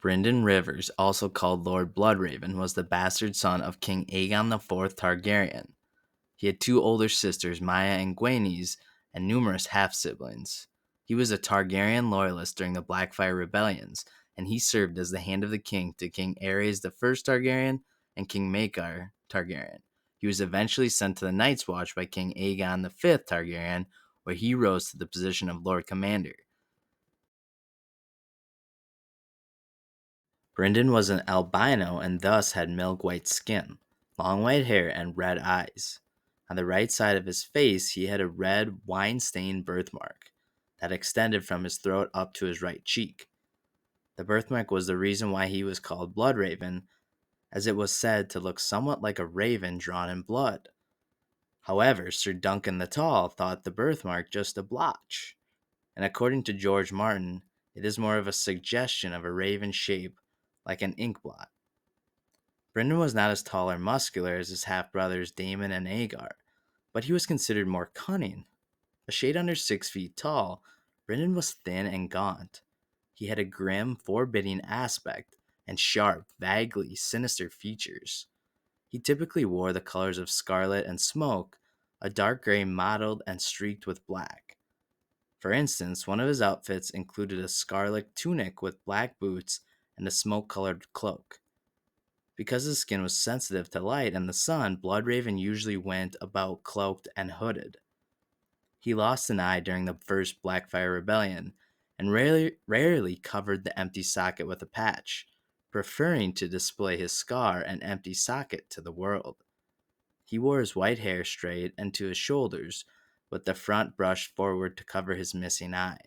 Brynden Rivers, also called Lord Bloodraven, was the bastard son of King Aegon IV Targaryen. He had two older sisters, Maya and Gwenys, and numerous half-siblings. He was a Targaryen loyalist during the Blackfyre Rebellions, and he served as the hand of the king to King Aerys I Targaryen and King Maekar Targaryen. He was eventually sent to the Night's Watch by King Aegon V Targaryen, where he rose to the position of Lord Commander. Brynden was an albino and thus had milk-white skin, long white hair, and red eyes. On the right side of his face, he had a red, wine-stained birthmark that extended from his throat up to his right cheek. The birthmark was the reason why he was called Bloodraven, as it was said to look somewhat like a raven drawn in blood. However, Sir Duncan the Tall thought the birthmark just a blotch, and according to George Martin, it is more of a suggestion of a raven shape like an ink blot. Brynden was not as tall or muscular as his half-brothers Daemon and Aegar, but he was considered more cunning. A shade under 6 feet tall, Brynden was thin and gaunt. He had a grim, forbidding aspect and sharp, vaguely sinister features. He typically wore the colors of scarlet and smoke, a dark gray mottled and streaked with black. For instance, one of his outfits included a scarlet tunic with black boots and a smoke-colored cloak. Because his skin was sensitive to light and the sun, Bloodraven usually went about cloaked and hooded. He lost an eye during the first Blackfyre Rebellion, and rarely covered the empty socket with a patch, preferring to display his scar and empty socket to the world. He wore his white hair straight and to his shoulders, with the front brushed forward to cover his missing eye.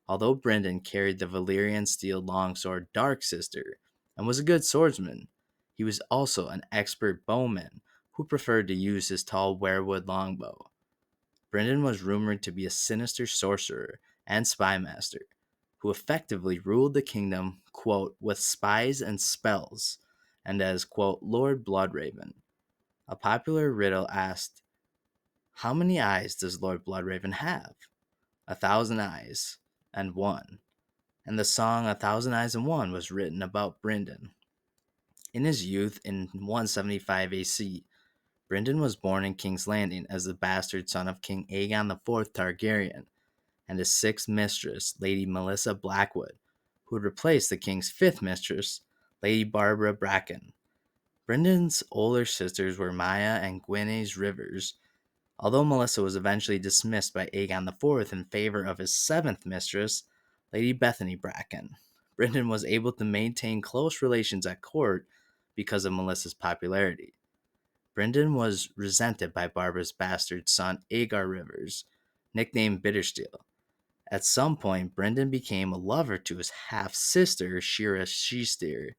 Although Brynden carried the Valyrian steel longsword Dark Sister and was a good swordsman, he was also an expert bowman who preferred to use his tall weirwood longbow. Brynden was rumored to be a sinister sorcerer and spy master who effectively ruled the kingdom, quote, with spies and spells, and as, quote, Lord Bloodraven. A popular riddle asked, "How many eyes does Lord Bloodraven have?" 1,000 eyes and one. And the song "A Thousand Eyes and One" was written about Brynden. In his youth, in 175 AC, Brynden was born in King's Landing as the bastard son of King Aegon IV Targaryen and his sixth mistress, Lady Melissa Blackwood, who would replace the king's fifth mistress, Lady Barbara Bracken. Brynden's older sisters were Maya and Gwenys Rivers, although Melissa was eventually dismissed by Aegon IV in favor of his seventh mistress, Lady Bethany Bracken. Brynden was able to maintain close relations at court because of Melissa's popularity. Brynden was resented by Barbara's bastard son, Aegar Rivers, nicknamed Bittersteel. At some point, Brynden became a lover to his half-sister, Shira Sheesteer.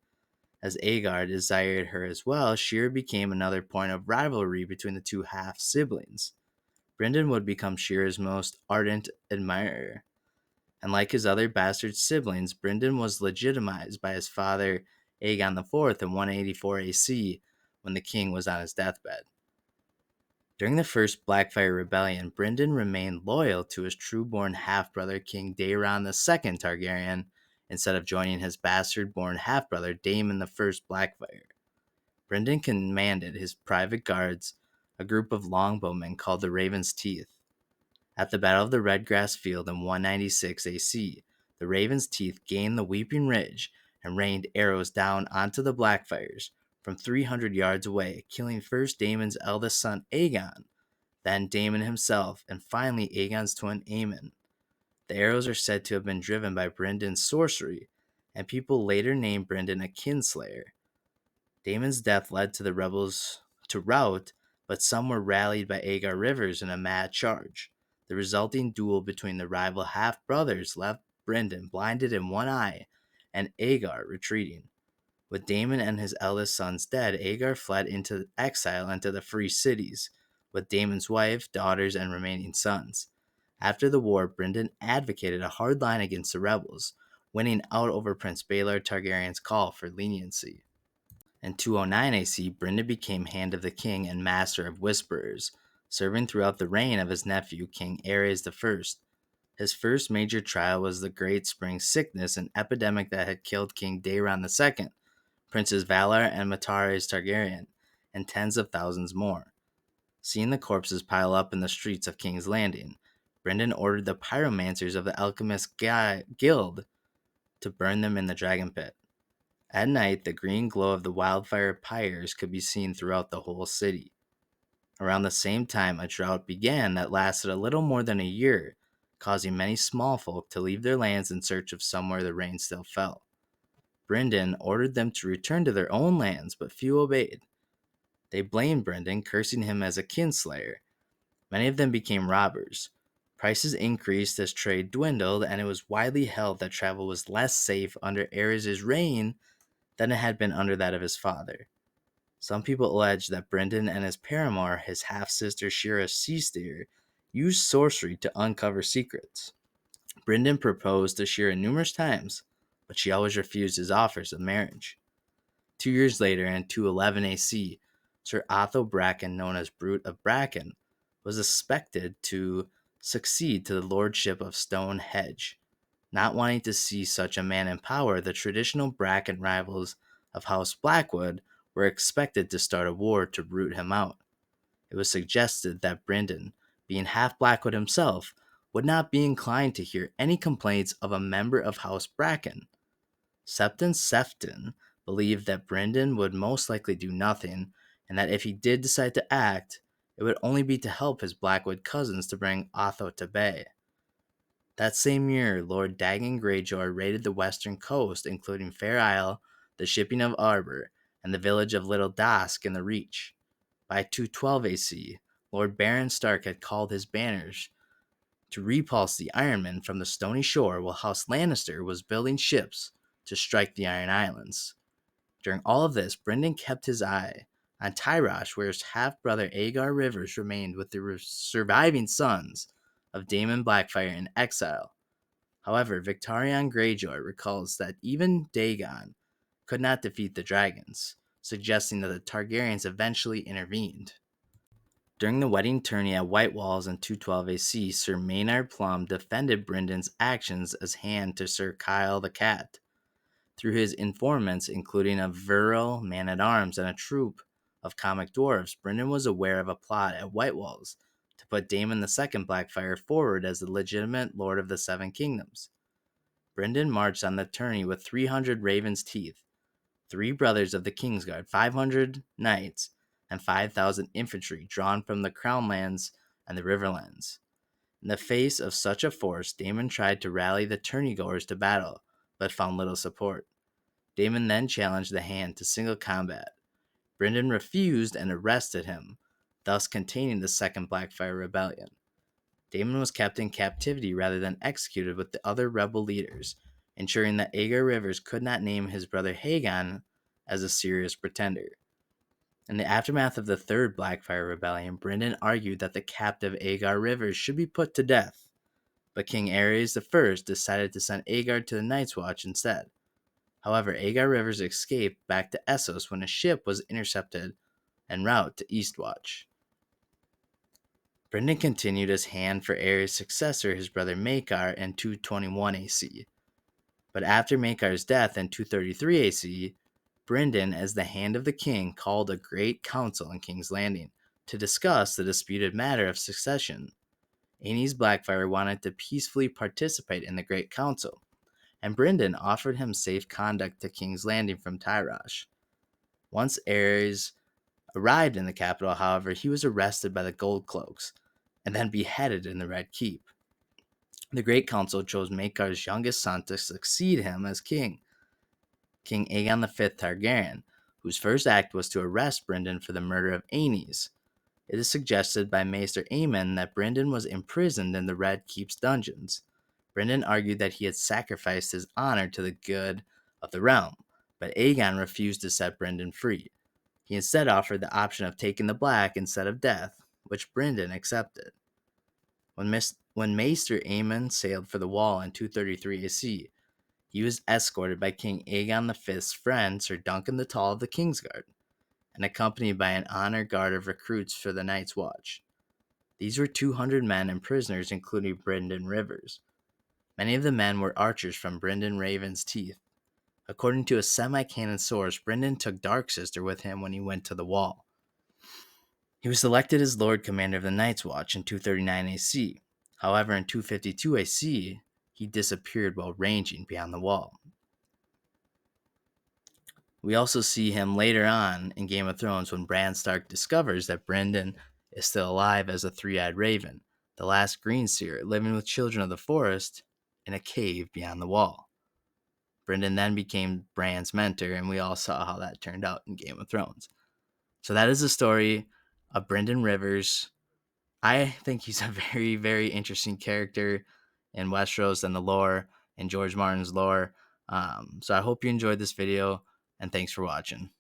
As Aegar desired her as well, Shira became another point of rivalry between the two half-siblings. Brynden would become Shira's most ardent admirer. And like his other bastard siblings, Brynden was legitimized by his father, Aegon IV, in 184 AC, when the king was on his deathbed. During the first Blackfyre Rebellion, Brynden remained loyal to his true-born half-brother King Daeron II Targaryen instead of joining his bastard-born half-brother Daemon I Blackfyre. Brynden commanded his private guards, a group of longbowmen called the Raven's Teeth. At the Battle of the Redgrass Field in 196 AC, the Raven's Teeth gained the Weeping Ridge and rained arrows down onto the Blackfyres from 300 yards away, killing first Daemon's eldest son Aegon, then Daemon himself, and finally Aegon's twin Aemon. The arrows are said to have been driven by Brynden's sorcery, and people later named Brynden a kinslayer. Daemon's death led to the rebels to rout, but some were rallied by Aegar Rivers in a mad charge. The resulting duel between the rival half-brothers left Brynden blinded in one eye and Aegar retreating. With Daemon and his eldest sons dead, Aegar fled into exile into the Free Cities, with Daemon's wife, daughters, and remaining sons. After the war, Brynden advocated a hard line against the rebels, winning out over Prince Baelor Targaryen's call for leniency. In 209 AC, Brynden became Hand of the King and Master of Whisperers, serving throughout the reign of his nephew, King Aerys I. His first major trial was the Great Spring Sickness, an epidemic that had killed King Daeron II, Princes Valar and Matares Targaryen, and tens of thousands more. Seeing the corpses pile up in the streets of King's Landing, Brynden ordered the pyromancers of the Alchemist Guild to burn them in the dragon pit. At night, the green glow of the wildfire pyres could be seen throughout the whole city. Around the same time, a drought began that lasted a little more than a year, causing many small folk to leave their lands in search of somewhere the rain still fell. Brynden ordered them to return to their own lands, but few obeyed. They blamed Brynden, cursing him as a kinslayer. Many of them became robbers. Prices increased as trade dwindled, and it was widely held that travel was less safe under Aerys' reign than it had been under that of his father. Some people allege that Brynden and his paramour, his half-sister Shira Seasteer, used sorcery to uncover secrets. Brynden proposed to Shira numerous times, but she always refused his offers of marriage. 2 years later, in 211 AC, Sir Otho Bracken, known as Brute of Bracken, was expected to succeed to the lordship of Stonehenge. Not wanting to see such a man in power, the traditional Bracken rivals of House Blackwood were expected to start a war to root him out. It was suggested that Brynden, being half Blackwood himself, would not be inclined to hear any complaints of a member of House Bracken. Septon Sefton believed that Brynden would most likely do nothing, and that if he did decide to act, it would only be to help his Blackwood cousins to bring Otho to bay. That same year, Lord Dagon Greyjoy raided the western coast, including Fair Isle, the shipping of Arbor, and the village of Little Dask in the Reach. By 212 AC, Lord Baron Stark had called his banners to repulse the Ironmen from the stony shore, while House Lannister was building ships to strike the Iron Islands. During all of this, Brynden kept his eye on Tyrosh, where his half-brother Aegar Rivers remained with the surviving sons of Daemon Blackfyre in exile. However, Victarion Greyjoy recalls that even Dagon could not defeat the dragons, suggesting that the Targaryens eventually intervened. During the wedding tourney at White Walls in 212 AC, Sir Maynard Plum defended Brynden's actions as hand to Sir Kyle the Cat. Through his informants, including a virile man-at-arms and a troop of comic dwarves, Brynden was aware of a plot at White Walls to put Daemon II Blackfyre forward as the legitimate Lord of the Seven Kingdoms. Brynden marched on the tourney with 300 Raven's Teeth, 3 brothers of the Kingsguard, 500 knights, and 5,000 infantry drawn from the Crownlands and the Riverlands. In the face of such a force, Daemon tried to rally the tourneygoers to battle, but found little support. Daemon then challenged the Hand to single combat. Brynden refused and arrested him, thus containing the Second Blackfyre Rebellion. Daemon was kept in captivity rather than executed with the other rebel leaders, ensuring that Aegar Rivers could not name his brother Haegon as a serious pretender. In the aftermath of the Third Blackfyre Rebellion, Brynden argued that the captive Aegar Rivers should be put to death, but King Aerys I decided to send Aegar to the Night's Watch instead. However, Aegar Rivers escaped back to Essos when a ship was intercepted en route to Eastwatch. Brynden continued as hand for Aerys' successor, his brother Maekar, in 221 AC. But after Maekar's death in 233 AC, Brynden, as the hand of the king, called a great council in King's Landing to discuss the disputed matter of succession. Aenys Blackfyre wanted to peacefully participate in the Great Council, and Brynden offered him safe conduct to King's Landing from Tyrosh. Once Aerys arrived in the capital, however, he was arrested by the Gold Cloaks and then beheaded in the Red Keep. The Great Council chose Maekar's youngest son to succeed him as king, King Aegon V Targaryen, whose first act was to arrest Brynden for the murder of Aenys. It is suggested by Maester Aemon that Brynden was imprisoned in the Red Keep's dungeons. Brynden argued that he had sacrificed his honor to the good of the realm, but Aegon refused to set Brynden free. He instead offered the option of taking the black instead of death, which Brynden accepted. When Maester Aemon sailed for the Wall in 233 AC, he was escorted by King Aegon V's friend, Sir Duncan the Tall of the Kingsguard, and accompanied by an honor guard of recruits for the Night's Watch. These were 200 men and prisoners, including Brynden Rivers. Many of the men were archers from Brynden Raven's teeth. According to a semi-canon source, Brynden took Darksister with him when he went to the Wall. He was selected as Lord Commander of the Night's Watch in 239 AC. However, in 252 AC, he disappeared while ranging beyond the Wall. We also see him later on in Game of Thrones when Bran Stark discovers that Brynden is still alive as a three-eyed raven, the last green seer living with children of the forest in a cave beyond the Wall. Brynden then became Bran's mentor, and we all saw how that turned out in Game of Thrones. So that is the story of Brynden Rivers. I think he's a very, very interesting character in Westeros and the lore, and George Martin's lore. So I hope you enjoyed this video, and thanks for watching.